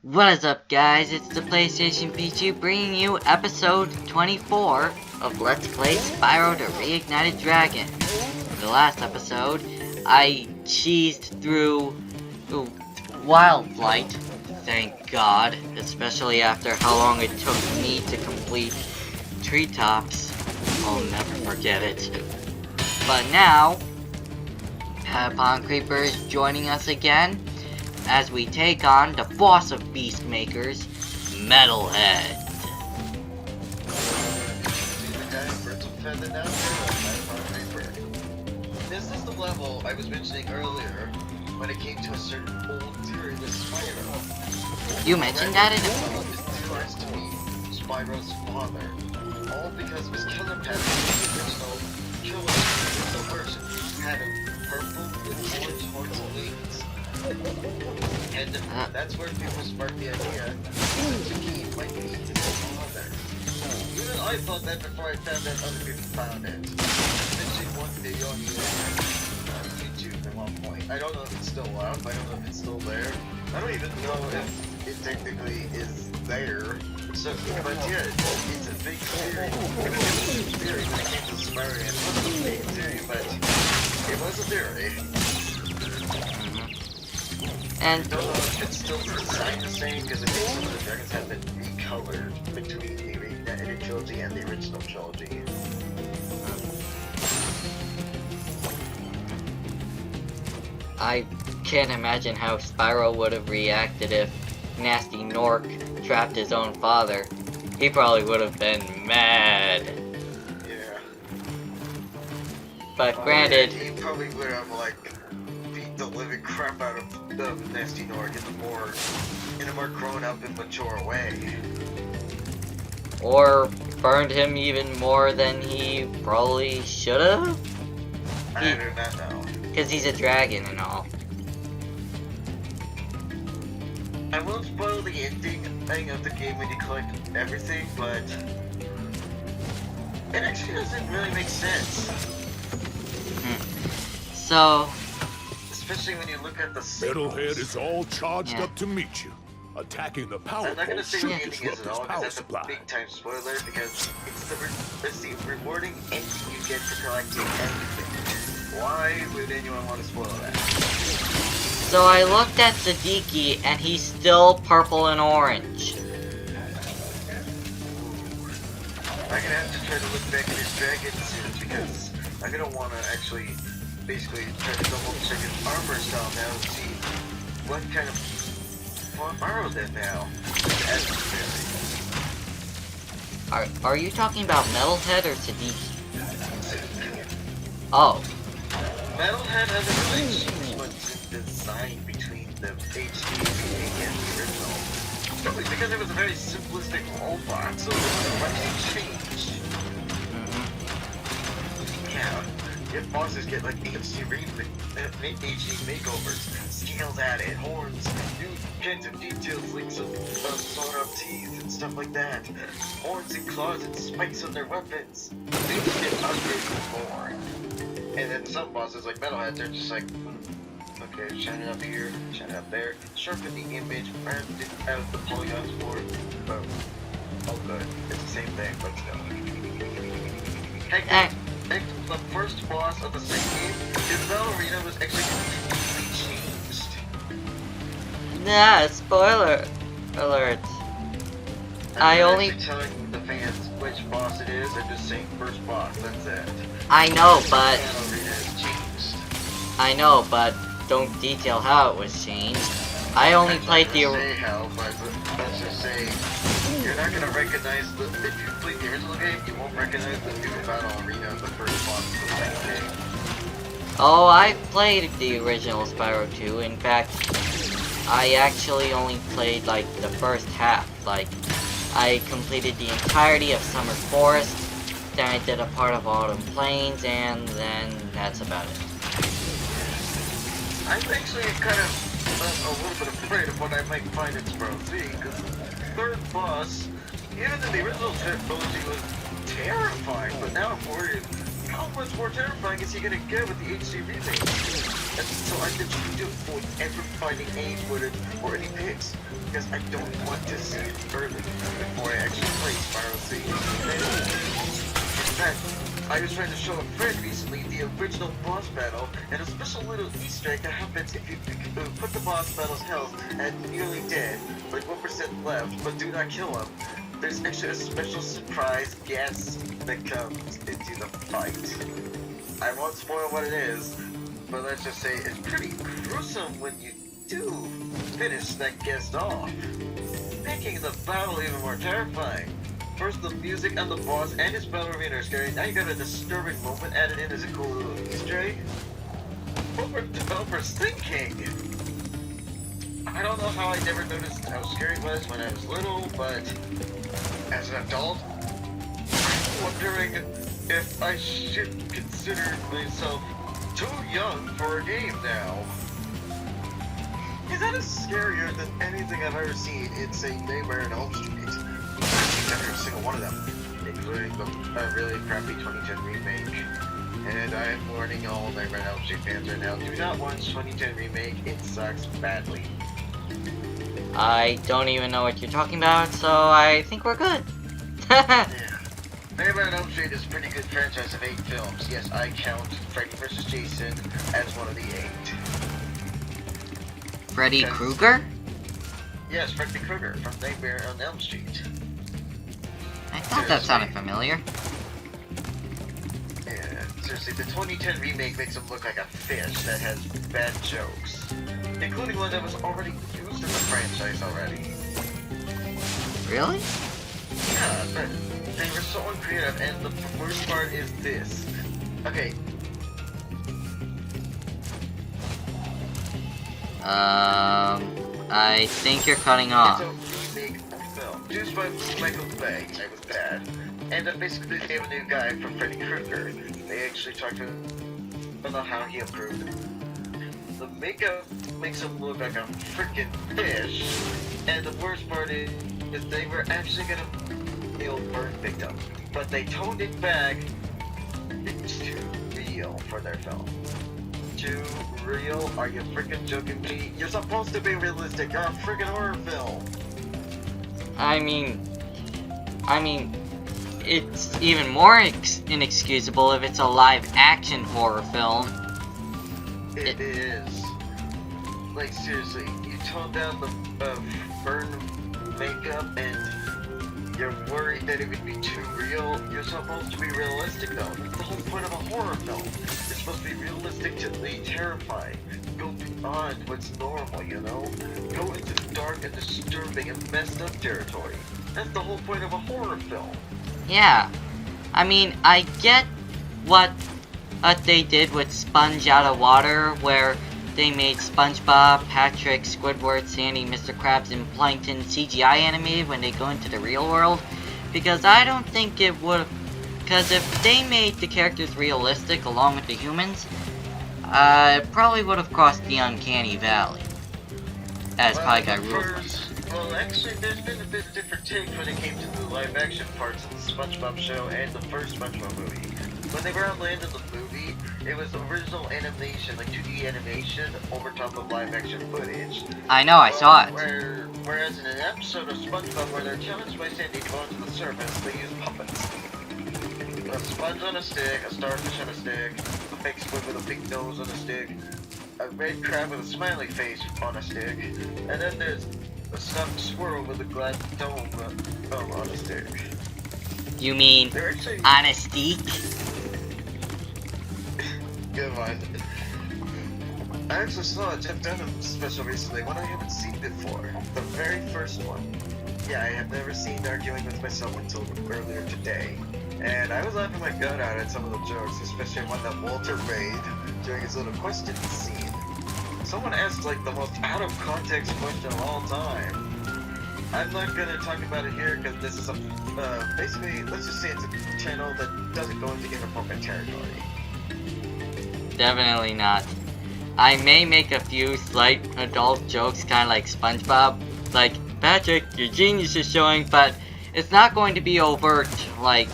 What is up, guys? It's the PlayStation P2 bringing you episode 24 of Let's Play Spyro the Reignited Dragon. In the last episode, I cheesed through Wildlight, thank God, especially after how long it took me to complete Treetops. I'll never forget it. But now, Patapon Creeper is joining us again, as we take on the boss of Beastmakers, Metalhead. This is the level I was mentioning earlier when it came to a certain old theory with Spyro. You mentioned that in a is theorized to be Spyro's father, all because of his killer pattern in the original killer version. He had a purple with orange horns and wings. And that's where people sparked the idea that Tiki might be his father. Even I thought that before I found out other people found it. Mentioning one video on YouTube at one point. I don't know if it's still up, I don't know if it's still there. I don't even know if it technically is there. So, but yeah, it's a big theory. It was a huge theory when it came to Spyro, and it wasn't a big theory, but it was a theory. And I don't know if it's still designed the same, because I think some of the dragons have been recolored between the Reignited trilogy and the original trilogy. I can't imagine how Spyro would have reacted if Nasty Nork trapped his own father. He probably would have been mad. Yeah. But granted, He probably would have, like, beat the living crap out of the Nasty Nork in a more grown up and mature way. or burned him even more than he probably should have? I do not know. Because he's a dragon and all. I won't spoil the ending of the game when you collect everything, but it actually doesn't really make sense. So, Especially when you look at the Metalhead is all charged Yeah. up to meet you. Attacking the I'm power not gonna pole say should what the ending is disrupt at his all, power because that's a supply. big time spoiler, because it's the rewarding ending you get for collecting everything. Why would anyone want to spoil that? so I looked at Siddiqui and he's still purple and orange. I'm gonna have to try to look back at his dragon soon, because I'm gonna want to actually basically try to double check his armor style now and see what kind of armor that now. Are you talking about Metalhead or Siddiqui? Oh, Metalhead has a really sequence in design between the HD and the original. Simply because it was a very simplistic robot, so there wasn't much change. Yeah, if bosses get like HD makeovers, scales added, horns, new kinds of details like some sawed-off teeth and stuff like that. Horns and claws and spikes on their weapons. Things get upgraded more. And then some bosses like Metalhead, they're just like, okay, shine it up here, shine it up there, sharpen the image, burn it out the polygons more, boom. Oh good, it's the same thing, but still. Heck, the first boss of the second game, his ballerina was actually completely changed. nah, spoiler alert. I'm not only- actually telling the fans which boss it is, I'm just saying first boss, that's it. I know, but Ballerina is changed. I know, but don't detail how it was changed. I only played the. Say how, but let's just say you're not gonna recognize if you play the original game, you won't recognize the new battle arena of the first boss of the second game. Oh, I played the original Spyro 2. In fact, I actually only played like the first half. Like, I completed the entirety of Summer Forest, then I did a part of Autumn Plains, and then that's about it. I'm actually kind of a little bit afraid of what I might find in Spyro 3, because the third boss, even in the original trilogy, was terrifying, but now I'm worried how much more terrifying is he gonna get with the HD remake? And so I continue to avoid ever finding any footage or any pics, because I don't want to see it further before I actually play Spyro 3. In fact, I was trying to show a friend recently the original boss battle, and a special little Easter egg that happens if you put the boss battle's health at nearly dead, like 1% left, but do not kill him. There's actually a special surprise guest that comes into the fight. I won't spoil what it is, but let's just say it's pretty gruesome when you do finish that guest off, making the battle even more terrifying. First, the music on the boss and his battle arena are scary. Now you got a disturbing moment added in as a cool little Easter egg. What were developers thinking? I don't know how I never noticed how scary it was when I was little, but as an adult, I'm wondering if I should consider myself too young for a game now. Is that scarier than anything I've ever seen in, say, Nightmare on Elm Street? Every single one of them, including the really crappy 2010 remake. And I am warning all Nightmare on Elm Street fans right now, do not watch 2010 remake, it sucks badly. I don't even know what you're talking about, so I think we're good. Yeah. Nightmare on Elm Street is a pretty good franchise of 8 films. Yes, I count Freddy vs. Jason as one of the 8. Freddy Krueger? Yes, Freddy Krueger from Nightmare on Elm Street. I thought that sounded familiar. Yeah, seriously, the 2010 remake makes him look like a fish that has bad jokes, including one that was already used in the franchise already. Really? Yeah, but they were so uncreative, and the worst part is this. Okay. I think you're cutting off. It's a remake film, produced by Michael Bay. It was bad. And basically they have a new guy for Freddy Krueger. They actually talked to him about how he improved it. The makeup makes him look like a freaking fish. And the worst part is they were actually gonna kill burn victim, but they toned it back. It's too real for their film. Too real? Are you freaking joking me? You're supposed to be realistic. You're a freaking horror film. I mean, it's even more inexcusable if it's a live-action horror film. It is. Like, seriously, you toned down the burn makeup and you're worried that it would be too real. You're supposed to be realistic, though. That's the whole point of a horror film. It's supposed to be realistically terrifying. Go beyond what's normal, you know? Go into dark and disturbing and messed up territory. That's the whole point of a horror film. Yeah. I mean, I get what they did with Sponge Out of Water, where they made SpongeBob, Patrick, Squidward, Sandy, Mr. Krabs, and Plankton CGI animated when they go into the real world, because I don't think it would. Because if they made the characters realistic along with the humans, it probably would have crossed the uncanny valley, as Pie Guy ruled. Well, actually, there's been a bit of different take when it came to the live-action parts of the SpongeBob show and the first SpongeBob movie. When they were on land in the movie, it was original animation, like 2D animation, over top of live-action footage. I know, I saw it. Whereas in an episode of SpongeBob where they're challenged by Sandy to go onto the surface, they use puppets. A sponge on a stick, a starfish on a stick, a fake squid with a big nose on a stick, a red crab with a smiley face on a stick, and then there's a stuffed squirrel with a glass dome on a stick. You mean actually... on a stick? Good one. I actually saw a Jeff Dunham special recently, one I haven't seen before. The very first one. Yeah, I have never seen Arguing with Myself until earlier today. And I was laughing my gut out at some of the jokes, especially one that Walter made during his little question scene. Someone asked like the most out of context question of all time. I'm not gonna talk about it here because this is a basically, let's just say it's a channel that doesn't go into inappropriate territory. Definitely not. I may make a few slight adult jokes, kind of like SpongeBob, like, Patrick, your genius is showing, but it's not going to be overt, like...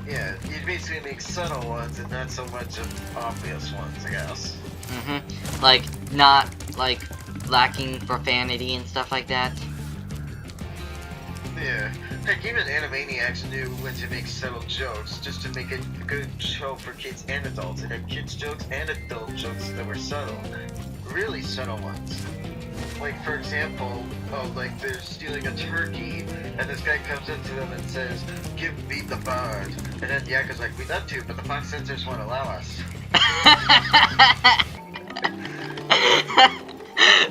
Yeah, you basically make subtle ones and not so much of obvious ones, I guess. Like, not, like, lacking profanity and stuff like that. Yeah. Heck, even Animaniacs knew when to make subtle jokes just to make it a good show for kids and adults. It had kids jokes and adult jokes that were subtle. Really subtle ones. Like, for example, like they're stealing a turkey, and this guy comes up to them and says, "Give me the bird." And then Yakko's like, "We'd love to, but the box censors won't allow us."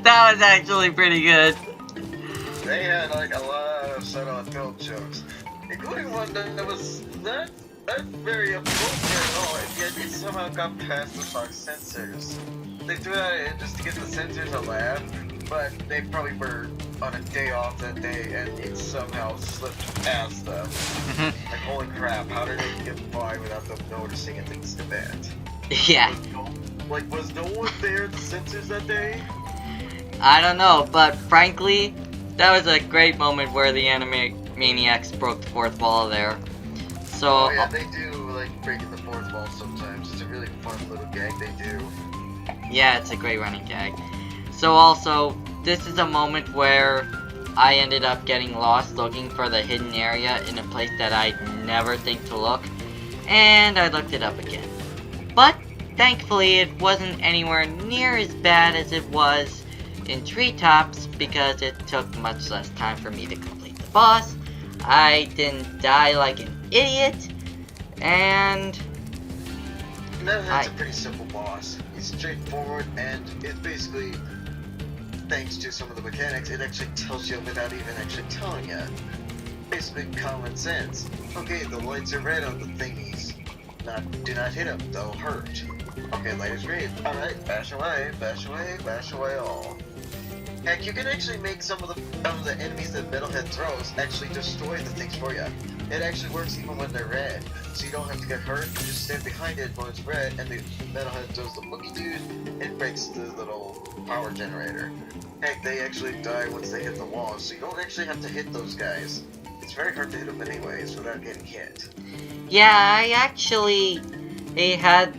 That was actually pretty good. They had like a lot of subtle adult jokes, including one that was not very appropriate at all, and yet it somehow got past the box censors. They threw that in just to get the censors a laugh, but they probably were on a day off that day, and it somehow slipped past them. Like, holy crap, how did it get by without them noticing it? It's too bad. Yeah. Was no one there at the censors that day? I don't know, but frankly, that was a great moment where the Animaniacs broke the fourth wall there. So, Oh yeah, they do, like, breaking the fourth wall sometimes. It's a really fun little gag they do. yeah, it's a great running gag. So also, this is a moment where I ended up getting lost looking for the hidden area in a place that I'd never think to look, and I looked it up again. But, thankfully, it wasn't anywhere near as bad as it was in Treetops, because it took much less time for me to complete the boss. I didn't die like an idiot, and No, that's a pretty simple boss. It's straightforward, and it's basically, thanks to some of the mechanics, it actually tells you without even actually telling you. Basically common sense. Okay, the lights are red on the thingies. Do not hit them, they'll hurt. Okay, light is green. Alright, bash away all. Heck, you can actually make some of the enemies that Metalhead throws actually destroy the things for you. It actually works even when they're red, so you don't have to get hurt. You just stand behind it when it's red, and the Metalhead throws the boogie dude, it breaks the little power generator. Heck, they actually die once they hit the wall, so you don't actually have to hit those guys. It's very hard to hit them anyways without getting hit. yeah, I actually had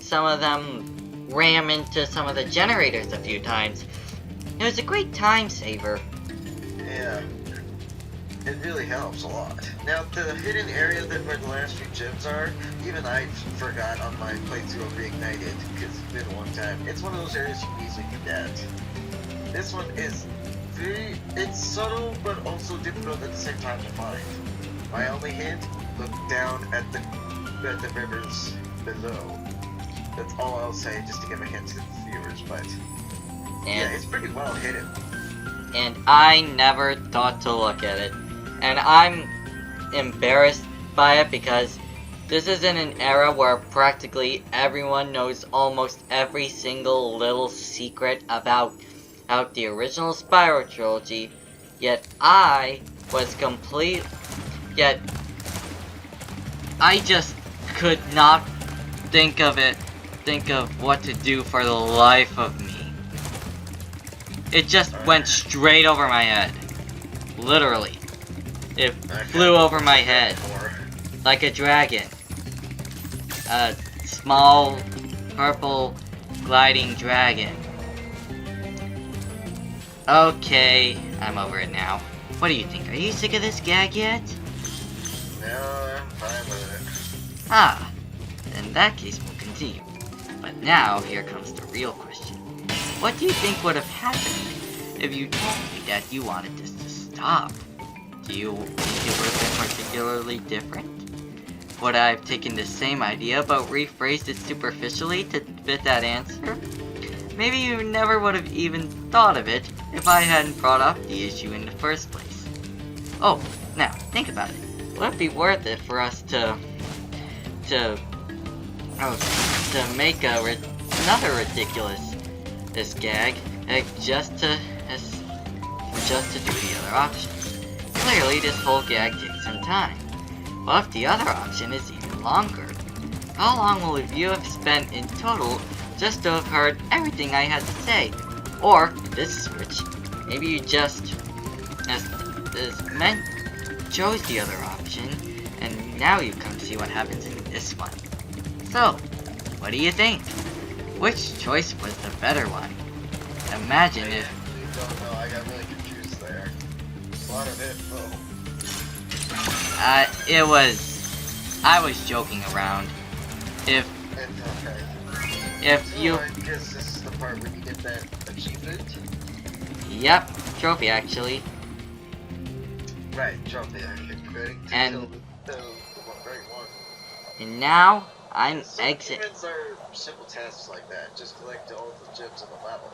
some of them ram into some of the generators a few times. It was a great time saver. Yeah. It really helps a lot. Now, the hidden area where the last few gems are, even I forgot on my playthrough of Reignited, because it's been a long time. It's one of those areas you can easily forget. This one is it's subtle, but also difficult at the same time to find. My only hint, look down at the rivers below. That's all I'll say, just to give a hint to the viewers, but yeah, it's pretty well hidden. And I never thought to look at it. And I'm embarrassed by it because this is in an era where practically everyone knows almost every single little secret about the original Spyro trilogy, yet I just could not think of what to do for the life of me. It just went straight over my head. Literally. It flew over my head. Like a dragon. A small, purple, gliding dragon. Okay, I'm over it now. What do you think? Are you sick of this gag yet? No, I'm fine with it. Ah, in that case we'll continue. But now, here comes the real question. What do you think would have happened if you told me that you wanted this to stop? Do you think it would have been particularly different? Would I have taken the same idea but rephrased it superficially to fit that answer? Maybe you never would have even thought of it if I hadn't brought up the issue in the first place. Oh, now, think about it. Would it be worth it for us to make another ridiculous gag, just to do the other options? Clearly, this whole gag takes some time. What if the other option is even longer? How long will you have spent in total just to have heard everything I had to say? Or, this switch, maybe you just, as meant, chose the other option, and now you come to see what happens in this one. So, what do you think? Which choice was the better one? Imagine I if... actually don't know, I got really confused there. A lot of info. it was... I was joking around. If So you... I guess this is the part where you get that achievement? Yep, trophy actually. Right, trophy, I get correct. And- Kill the right one. And now, I'm Some exit... achievements are simple tasks like that, just collect all the gems in the level.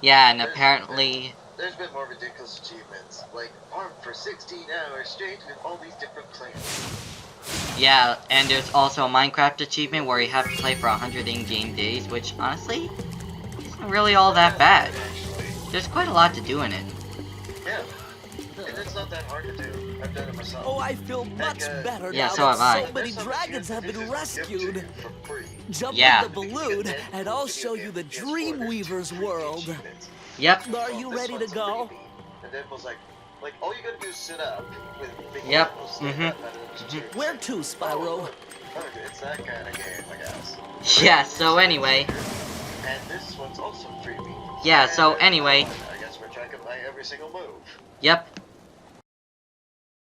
Yeah, and apparently... There's been more ridiculous achievements, like farm for 16 hours straight with all these different clans. Yeah, and there's also a Minecraft achievement where you have to play for 100 in-game days, which honestly isn't really all that bad. Actually, There's quite a lot to do in it. yeah. And it's not that hard to do. I've done it myself. Oh, I feel much better Yeah, now so have I. that so many dragons have been rescued. Jump Yeah. in the balloon, and I'll show you the Dreamweaver's world. Yep. Are you ready to go? And then was like, all you gotta do is sit up with big Yep. apples, Where to, Spyro? It's that kind of game, I guess. Yeah, so anyway. And this one's also freebie. Yeah, so anyway. I guess we're tracking by every single move. Yep.